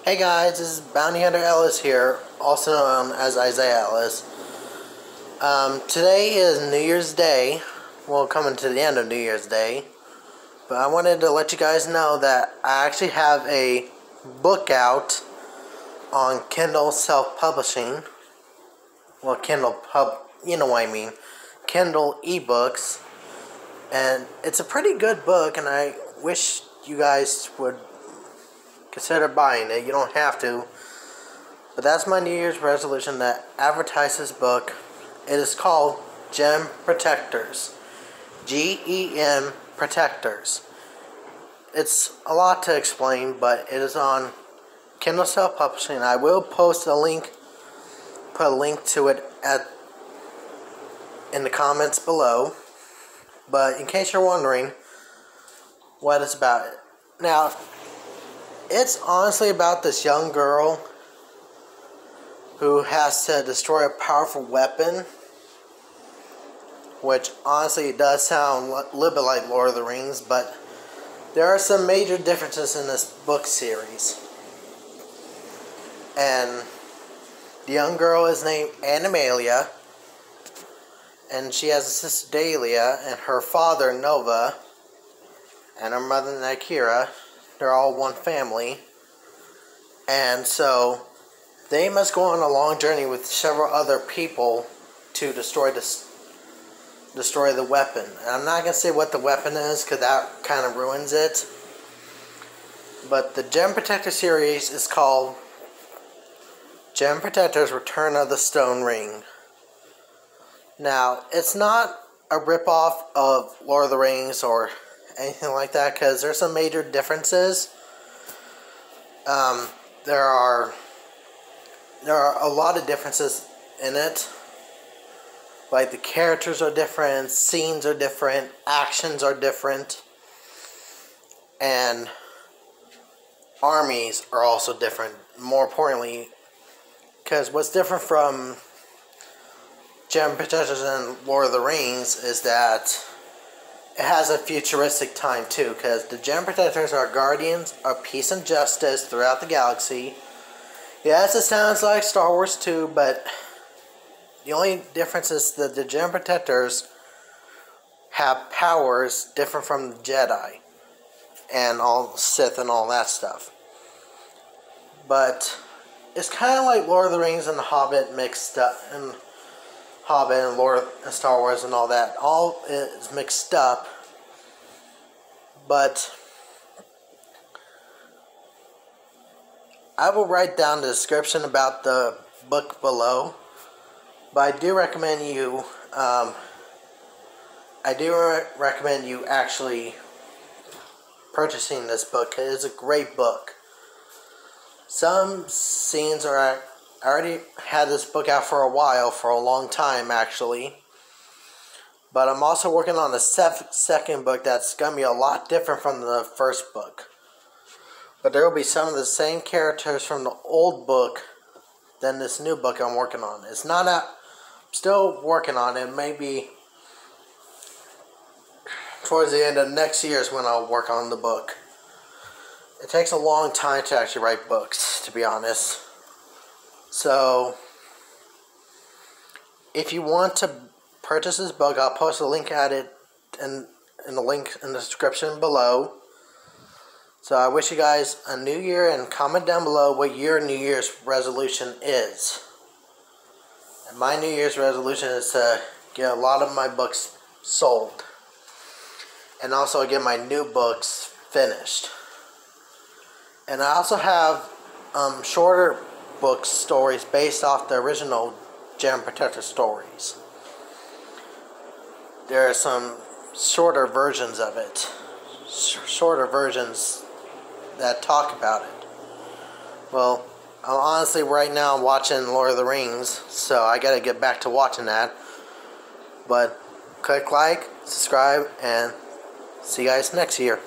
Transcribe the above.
Hey guys, this is Bounty Hunter Ellis here, also known as Isaiah Ellis. Today is New Year's Day. Well, coming to the end of New Year's Day. But I wanted to let you guys know that I actually have a book out on Kindle self-publishing. Well, you know what I mean. Kindle ebooks. And it's a pretty good book, and I wish you guys would consider buying it. You don't have to. But that's my New Year's resolution to advertise this book. It is called Gem Protectors. Gem Protectors. It's a lot to explain, but it is on Kindle self-publishing. I will post a link, put a link to it in the comments below. But in case you're wondering what it's about. Now, it's honestly about this young girl who has to destroy a powerful weapon, which honestly does sound a little bit like Lord of the Rings, but there are some major differences in this book series. And the young girl is named Animailia, and she has a sister Dahlia, and her father Nova, and her mother Nikira. They're all one family. And so they must go on a long journey with several other people to destroy the weapon. And I'm not going to say what the weapon is, because that kind of ruins it. But the Gem Protector series is called Gem Protectors Return of the Stone Ring. Now, it's not a ripoff of Lord of the Rings or anything like that, because there's some major differences. There are a lot of differences in it. Like, the characters are different, scenes are different, actions are different, and armies are also different. More importantly, because what's different from Gem Protectors and Lord of the Rings is that it has a futuristic time too, because the Gem Protectors are guardians of peace and justice throughout the galaxy. Yes, it sounds like Star Wars too, but the only difference is that the Gem Protectors have powers different from the Jedi and all Sith and all that stuff. But it's kind of like Lord of the Rings and The Hobbit mixed up, and Hobbit and Lord and Star Wars and all that. All is mixed up. But I will write down the description about the book below. But I do recommend you actually purchasing this book. It is a great book. Some scenes are I already had this book out for a while, for a long time actually. But I'm also working on a second book that's going to be a lot different from the first book. But there will be some of the same characters from the old book than this new book I'm working on. It's not out, I'm still working on it. Maybe towards the end of next year is when I'll work on the book. It takes a long time to actually write books, to be honest. So, if you want to purchase this book, I'll post a link at it in the link in the description below. So I wish you guys a new year, and comment down below what your New Year's resolution is. And my New Year's resolution is to get a lot of my books sold. And also get my new books finished. And I also have shorter book stories based off the original Gem Protector stories. There are some shorter versions of it. Shorter versions that talk about it. Well, honestly, right now I'm watching Lord of the Rings, so I gotta get back to watching that. But click like, subscribe, and see you guys next year.